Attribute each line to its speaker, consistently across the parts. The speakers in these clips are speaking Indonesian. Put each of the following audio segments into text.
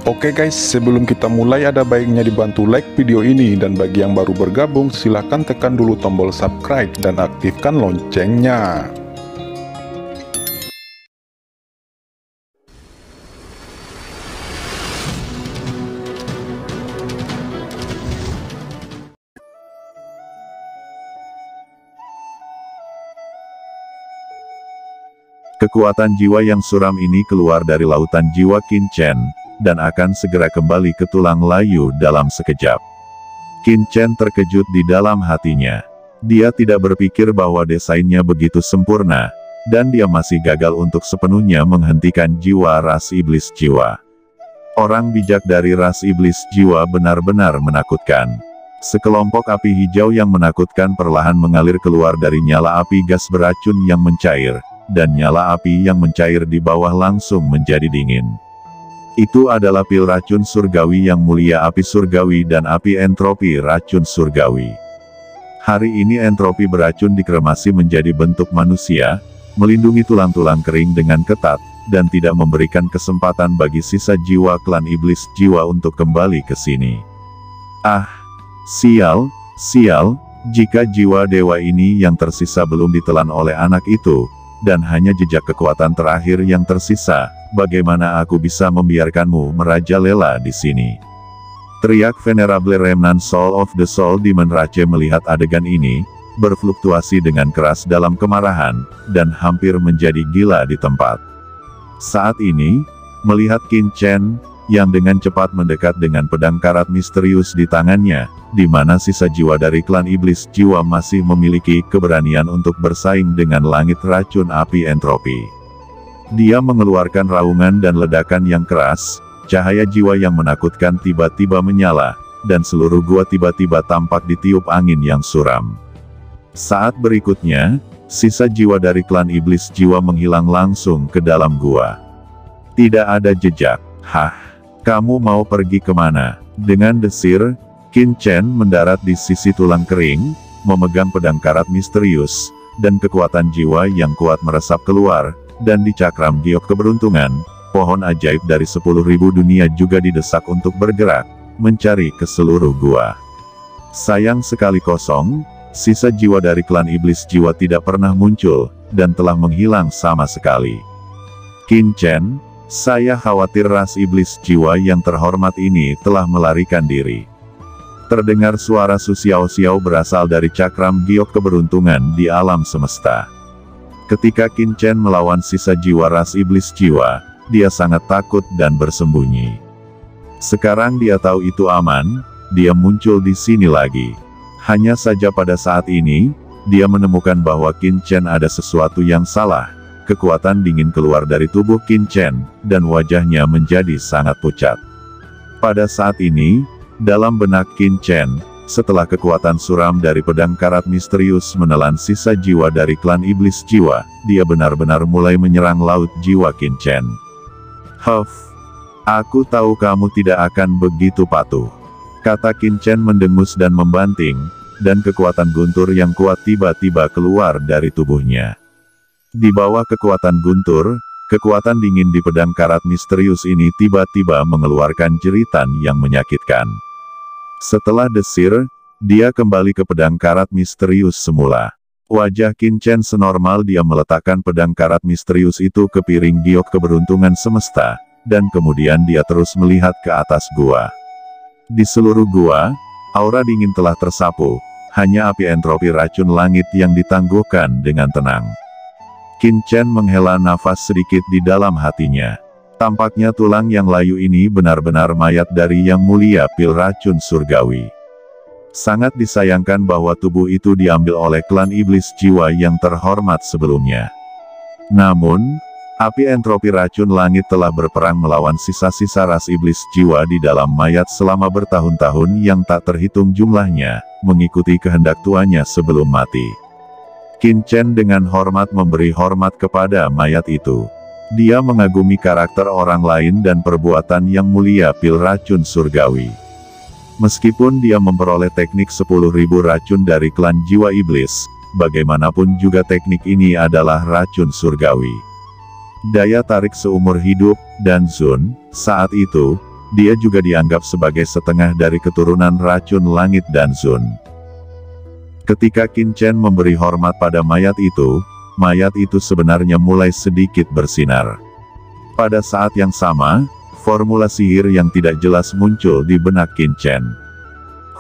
Speaker 1: Oke guys, sebelum kita mulai ada baiknya dibantu like video ini, dan bagi yang baru bergabung silahkan tekan dulu tombol subscribe dan aktifkan loncengnya.
Speaker 2: Kekuatan jiwa yang suram ini keluar dari lautan jiwa Qin Chen, dan akan segera kembali ke tulang layu dalam sekejap. Qin Chen terkejut di dalam hatinya. Dia tidak berpikir bahwa desainnya begitu sempurna, dan dia masih gagal untuk sepenuhnya menghentikan jiwa ras iblis jiwa. Orang bijak dari ras iblis jiwa benar-benar menakutkan. Sekelompok api hijau yang menakutkan perlahan mengalir keluar dari nyala api gas beracun yang mencair, dan nyala api yang mencair di bawah langsung menjadi dingin. Itu adalah pil racun surgawi yang mulia, api surgawi dan api entropi racun surgawi. Hari ini entropi beracun dikremasi menjadi bentuk manusia, melindungi tulang-tulang kering dengan ketat, dan tidak memberikan kesempatan bagi sisa jiwa klan iblis jiwa untuk kembali ke sini. Ah, sial, jika jiwa dewa ini yang tersisa belum ditelan oleh anak itu, dan hanya jejak kekuatan terakhir yang tersisa, bagaimana aku bisa membiarkanmu merajalela di sini? Teriak Venerable Remnant Soul of the Soul Demon Rache melihat adegan ini, berfluktuasi dengan keras dalam kemarahan, dan hampir menjadi gila di tempat. Saat ini, melihat Qin Chen, yang dengan cepat mendekat dengan pedang karat misterius di tangannya, di mana sisa jiwa dari klan iblis jiwa masih memiliki keberanian untuk bersaing dengan langit racun api entropi. Dia mengeluarkan raungan dan ledakan yang keras, cahaya jiwa yang menakutkan tiba-tiba menyala, dan seluruh gua tiba-tiba tampak ditiup angin yang suram. Saat berikutnya, sisa jiwa dari klan iblis jiwa menghilang langsung ke dalam gua. Tidak ada jejak. Hah? Kamu mau pergi kemana? Dengan desir, Qin Chen mendarat di sisi tulang kering, memegang pedang karat misterius, dan kekuatan jiwa yang kuat meresap keluar, dan di cakram giok keberuntungan, pohon ajaib dari 10.000 dunia juga didesak untuk bergerak, mencari ke seluruh gua. Sayang sekali kosong, sisa jiwa dari klan iblis jiwa tidak pernah muncul, dan telah menghilang sama sekali. Qin Chen, saya khawatir ras iblis jiwa yang terhormat ini telah melarikan diri. Terdengar suara susiau-siau berasal dari cakram giok keberuntungan di alam semesta. Ketika Qin Chen melawan sisa jiwa ras iblis jiwa, dia sangat takut dan bersembunyi. Sekarang dia tahu itu aman, dia muncul di sini lagi. Hanya saja pada saat ini, dia menemukan bahwa Qin Chen ada sesuatu yang salah. Kekuatan dingin keluar dari tubuh Qin Chen, dan wajahnya menjadi sangat pucat. Pada saat ini, dalam benak Qin Chen, setelah kekuatan suram dari pedang karat misterius menelan sisa jiwa dari klan iblis jiwa, dia benar-benar mulai menyerang laut jiwa Qin Chen. Huff, aku tahu kamu tidak akan begitu patuh, kata Qin Chen mendengus dan membanting, dan kekuatan guntur yang kuat tiba-tiba keluar dari tubuhnya. Di bawah kekuatan guntur, kekuatan dingin di pedang karat misterius ini tiba-tiba mengeluarkan jeritan yang menyakitkan. Setelah desir, dia kembali ke pedang karat misterius semula. Wajah Qin Chen senormal dia meletakkan pedang karat misterius itu ke piring giok keberuntungan semesta, dan kemudian dia terus melihat ke atas gua. Di seluruh gua, aura dingin telah tersapu, hanya api entropi racun langit yang ditangguhkan dengan tenang. Qin Chen menghela nafas sedikit di dalam hatinya. Tampaknya tulang yang layu ini benar-benar mayat dari yang mulia pil racun surgawi. Sangat disayangkan bahwa tubuh itu diambil oleh klan iblis jiwa yang terhormat sebelumnya. Namun, api entropi racun langit telah berperang melawan sisa-sisa ras iblis jiwa di dalam mayat selama bertahun-tahun yang tak terhitung jumlahnya, mengikuti kehendak tuannya sebelum mati. Qin Chen dengan hormat memberi hormat kepada mayat itu. Dia mengagumi karakter orang lain dan perbuatan yang mulia pil racun surgawi. Meskipun dia memperoleh teknik 10.000 racun dari klan jiwa iblis, bagaimanapun juga teknik ini adalah racun surgawi. Daya tarik seumur hidup, dan Zun, saat itu, dia juga dianggap sebagai setengah dari keturunan racun langit dan Zun. Ketika Qin Chen memberi hormat pada mayat itu sebenarnya mulai sedikit bersinar. Pada saat yang sama, formula sihir yang tidak jelas muncul di benak Qin Chen.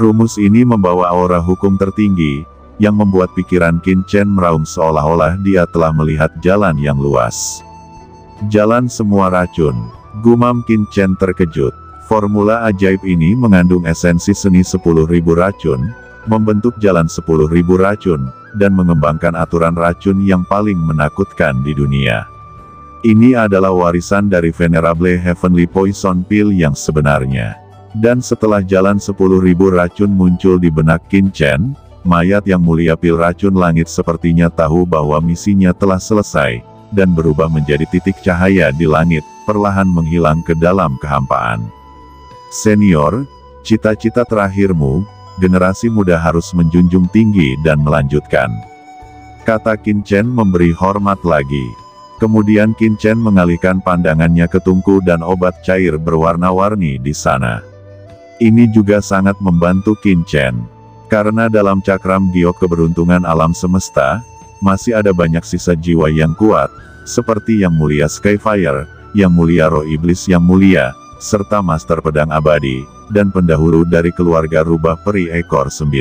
Speaker 2: Rumus ini membawa aura hukum tertinggi, yang membuat pikiran Qin Chen meraung seolah-olah dia telah melihat jalan yang luas. Jalan semua racun, gumam Qin Chen terkejut. Formula ajaib ini mengandung esensi seni 10.000 racun, membentuk jalan 10.000 racun, dan mengembangkan aturan racun yang paling menakutkan di dunia. Ini adalah warisan dari Venerable Heavenly Poison Pill yang sebenarnya. Dan setelah jalan 10.000 racun muncul di benak Qin Chen, mayat yang mulia pil racun langit sepertinya tahu bahwa misinya telah selesai, dan berubah menjadi titik cahaya di langit, perlahan menghilang ke dalam kehampaan. Senior, cita-cita terakhirmu, generasi muda harus menjunjung tinggi dan melanjutkan. Kata Qin Chen memberi hormat lagi. Kemudian Qin Chen mengalihkan pandangannya ke tungku dan obat cair berwarna-warni di sana. Ini juga sangat membantu Qin Chen. Karena dalam cakram giok keberuntungan alam semesta, masih ada banyak sisa jiwa yang kuat, seperti Yang Mulia Skyfire, Yang Mulia Roh Iblis Yang Mulia, serta Master Pedang Abadi, dan pendahulu dari keluarga rubah peri ekor 9.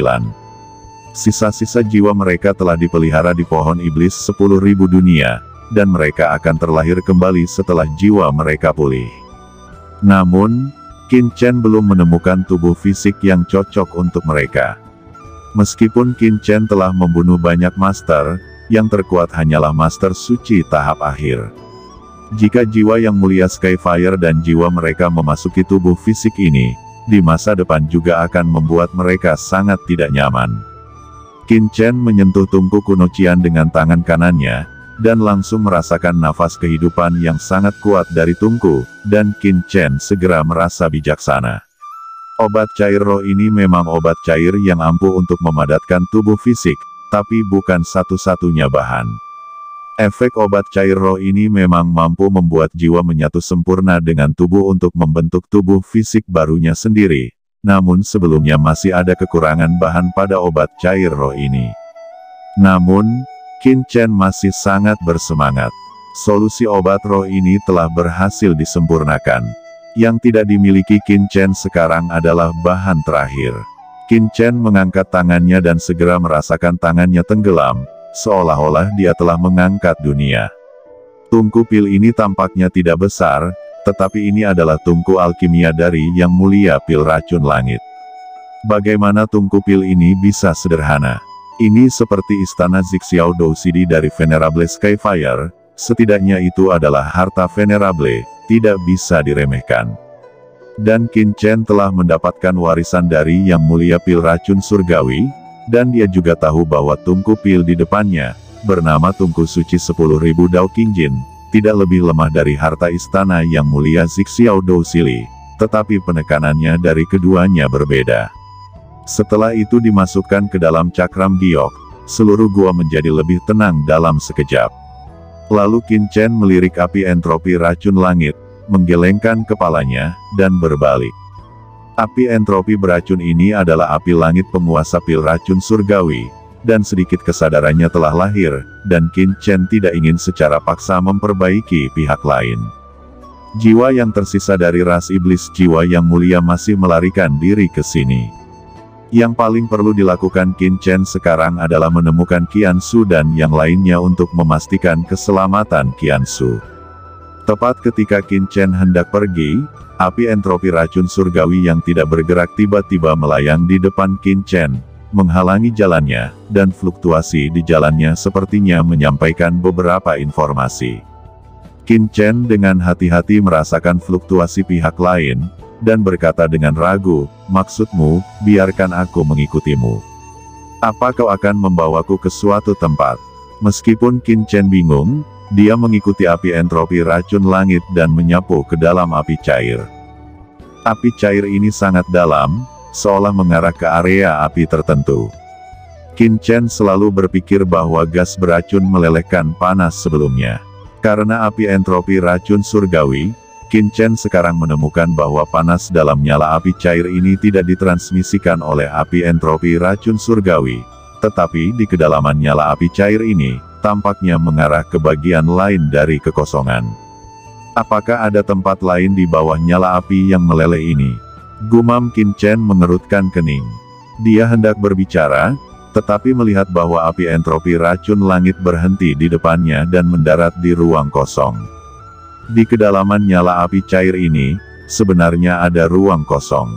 Speaker 2: Sisa-sisa jiwa mereka telah dipelihara di pohon iblis 10.000 dunia, dan mereka akan terlahir kembali setelah jiwa mereka pulih. Namun, Qin Chen belum menemukan tubuh fisik yang cocok untuk mereka. Meskipun Qin Chen telah membunuh banyak master, yang terkuat hanyalah master suci tahap akhir. Jika jiwa Yang Mulia Skyfire dan jiwa mereka memasuki tubuh fisik ini, di masa depan juga akan membuat mereka sangat tidak nyaman. Qin Chen menyentuh tungku kuno Qian dengan tangan kanannya, dan langsung merasakan nafas kehidupan yang sangat kuat dari tungku, dan Qin Chen segera merasa bijaksana. Obat cair roh ini memang obat cair yang ampuh untuk memadatkan tubuh fisik, tapi bukan satu-satunya bahan. Efek obat cair roh ini memang mampu membuat jiwa menyatu sempurna dengan tubuh untuk membentuk tubuh fisik barunya sendiri. Namun sebelumnya masih ada kekurangan bahan pada obat cair roh ini. Namun, Qin Chen masih sangat bersemangat. Solusi obat roh ini telah berhasil disempurnakan. Yang tidak dimiliki Qin Chen sekarang adalah bahan terakhir. Qin Chen mengangkat tangannya dan segera merasakan tangannya tenggelam, seolah-olah dia telah mengangkat dunia. Tungku pil ini tampaknya tidak besar, tetapi ini adalah tungku alkimia dari Yang Mulia Pil Racun Langit. Bagaimana tungku pil ini bisa sederhana? Ini seperti istana Zixiao Dousidi dari Venerable Skyfire, setidaknya itu adalah harta Venerable, tidak bisa diremehkan. Dan Qin Chen telah mendapatkan warisan dari Yang Mulia Pil Racun Surgawi, dan dia juga tahu bahwa tungku pil di depannya, bernama tungku suci 10.000 Dao Qingjin, tidak lebih lemah dari harta istana Yang Mulia Zixiao Dousili, tetapi penekanannya dari keduanya berbeda. Setelah itu dimasukkan ke dalam cakram giok, seluruh gua menjadi lebih tenang dalam sekejap. Lalu Qin Chen melirik api entropi racun langit, menggelengkan kepalanya, dan berbalik. Api entropi beracun ini adalah api langit penguasa pil racun surgawi, dan sedikit kesadarannya telah lahir, dan Qin Chen tidak ingin secara paksa memperbaiki pihak lain. Jiwa yang tersisa dari ras iblis jiwa yang mulia masih melarikan diri ke sini. Yang paling perlu dilakukan Qin Chen sekarang adalah menemukan Qiansu dan yang lainnya untuk memastikan keselamatan Qiansu. Tepat ketika Qin Chen hendak pergi, api entropi racun surgawi yang tidak bergerak tiba-tiba melayang di depan Qin Chen, menghalangi jalannya, dan fluktuasi di jalannya sepertinya menyampaikan beberapa informasi. Qin Chen dengan hati-hati merasakan fluktuasi pihak lain, dan berkata dengan ragu, "Maksudmu, biarkan aku mengikutimu. Apa kau akan membawaku ke suatu tempat?" Meskipun Qin Chen bingung, dia mengikuti api entropi racun langit dan menyapu ke dalam api cair. Api cair ini sangat dalam, seolah mengarah ke area api tertentu. Qin Chen selalu berpikir bahwa gas beracun melelehkan panas sebelumnya. Karena api entropi racun surgawi, Qin Chen sekarang menemukan bahwa panas dalam nyala api cair ini tidak ditransmisikan oleh api entropi racun surgawi, tetapi di kedalaman nyala api cair ini, tampaknya mengarah ke bagian lain dari kekosongan. Apakah ada tempat lain di bawah nyala api yang meleleh ini? Gumam Qin Chen mengerutkan kening. Dia hendak berbicara, tetapi melihat bahwa api entropi racun langit berhenti di depannya dan mendarat di ruang kosong. Di kedalaman nyala api cair ini, sebenarnya ada ruang kosong.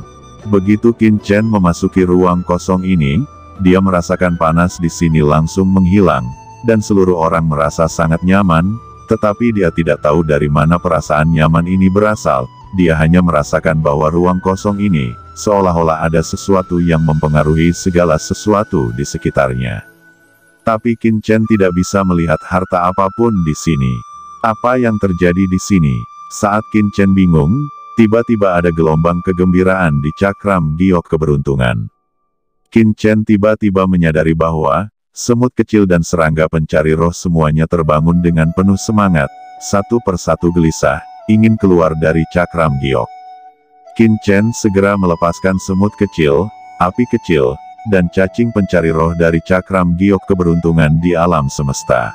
Speaker 2: Begitu Qin Chen memasuki ruang kosong ini, dia merasakan panas di sini langsung menghilang, dan seluruh orang merasa sangat nyaman, tetapi dia tidak tahu dari mana perasaan nyaman ini berasal. Dia hanya merasakan bahwa ruang kosong ini, seolah-olah ada sesuatu yang mempengaruhi segala sesuatu di sekitarnya. Tapi Qin Chen tidak bisa melihat harta apapun di sini. Apa yang terjadi di sini? Saat Qin Chen bingung, tiba-tiba ada gelombang kegembiraan di cakram giok keberuntungan. Qin Chen tiba-tiba menyadari bahwa semut kecil dan serangga pencari roh semuanya terbangun dengan penuh semangat, satu persatu gelisah, ingin keluar dari cakram giok. Qin Chen segera melepaskan semut kecil, api kecil, dan cacing pencari roh dari cakram giok keberuntungan di alam semesta.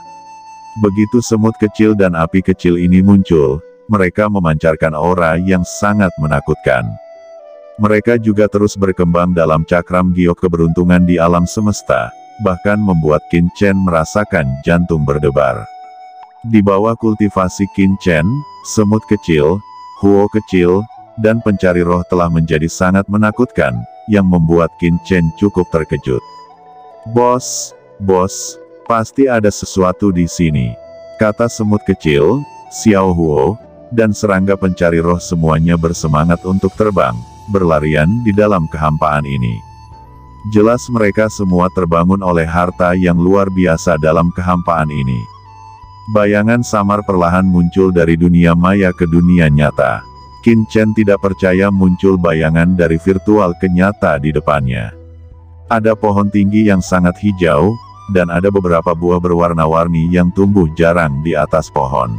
Speaker 2: Begitu semut kecil dan api kecil ini muncul, mereka memancarkan aura yang sangat menakutkan. Mereka juga terus berkembang dalam cakram giok keberuntungan di alam semesta, bahkan membuat Qin Chen merasakan jantung berdebar. Di bawah kultivasi Qin Chen, semut kecil, huo kecil, dan pencari roh telah menjadi sangat menakutkan, yang membuat Qin Chen cukup terkejut. Bos, pasti ada sesuatu di sini, kata semut kecil, Xiao Huo, dan serangga pencari roh semuanya bersemangat untuk terbang, berlarian di dalam kehampaan ini. Jelas mereka semua terbangun oleh harta yang luar biasa dalam kehampaan ini. Bayangan samar perlahan muncul dari dunia maya ke dunia nyata. Qin Chen tidak percaya muncul bayangan dari virtual ke nyata di depannya. Ada pohon tinggi yang sangat hijau, dan ada beberapa buah berwarna-warni yang tumbuh jarang di atas pohon.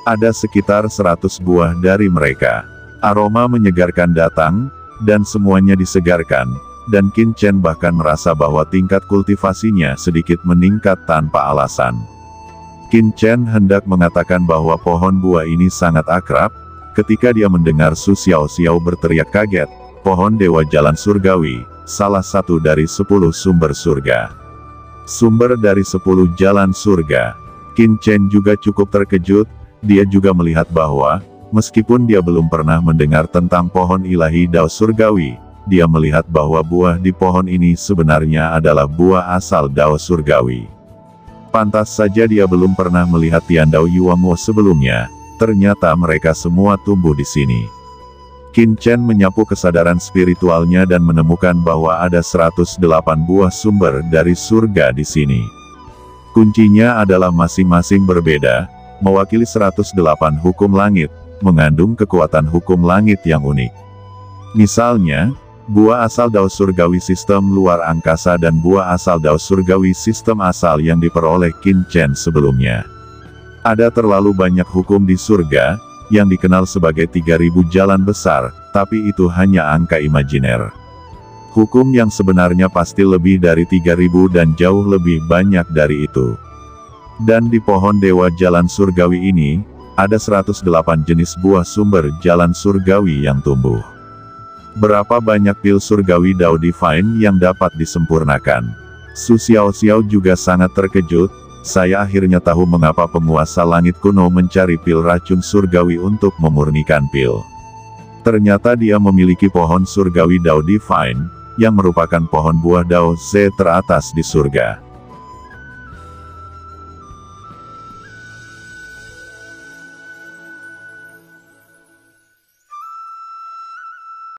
Speaker 2: Ada sekitar 100 buah dari mereka. Aroma menyegarkan datang, dan semuanya disegarkan, dan Qin Chen bahkan merasa bahwa tingkat kultivasinya sedikit meningkat tanpa alasan. Qin Chen hendak mengatakan bahwa pohon buah ini sangat akrab, ketika dia mendengar Su Xiao berteriak kaget, pohon dewa jalan surgawi, salah satu dari 10 sumber surga. Sumber dari 10 jalan surga. Qin Chen juga cukup terkejut, dia juga melihat bahwa, meskipun dia belum pernah mendengar tentang pohon ilahi Dao surgawi, dia melihat bahwa buah di pohon ini sebenarnya adalah buah asal Dao surgawi. Pantas saja dia belum pernah melihat Tiandao Yuanguo sebelumnya, ternyata mereka semua tumbuh di sini. Qin Chen menyapu kesadaran spiritualnya dan menemukan bahwa ada 108 buah sumber dari surga di sini. Kuncinya adalah masing-masing berbeda, mewakili 108 hukum langit, mengandung kekuatan hukum langit yang unik. Misalnya, buah asal Dao surgawi sistem luar angkasa dan buah asal Dao surgawi sistem asal yang diperoleh Qin Chen sebelumnya. Ada terlalu banyak hukum di surga, yang dikenal sebagai 3000 jalan besar, tapi itu hanya angka imajiner. Hukum yang sebenarnya pasti lebih dari 3000 dan jauh lebih banyak dari itu. Dan di pohon dewa jalan surgawi ini, ada 108 jenis buah sumber jalan surgawi yang tumbuh. Berapa banyak pil surgawi Dao Divine yang dapat disempurnakan? Su Xiao juga sangat terkejut. Saya akhirnya tahu mengapa penguasa langit kuno mencari pil racun surgawi untuk memurnikan pil. Ternyata dia memiliki pohon surgawi Dao Divine, yang merupakan pohon buah Dao Z teratas di surga.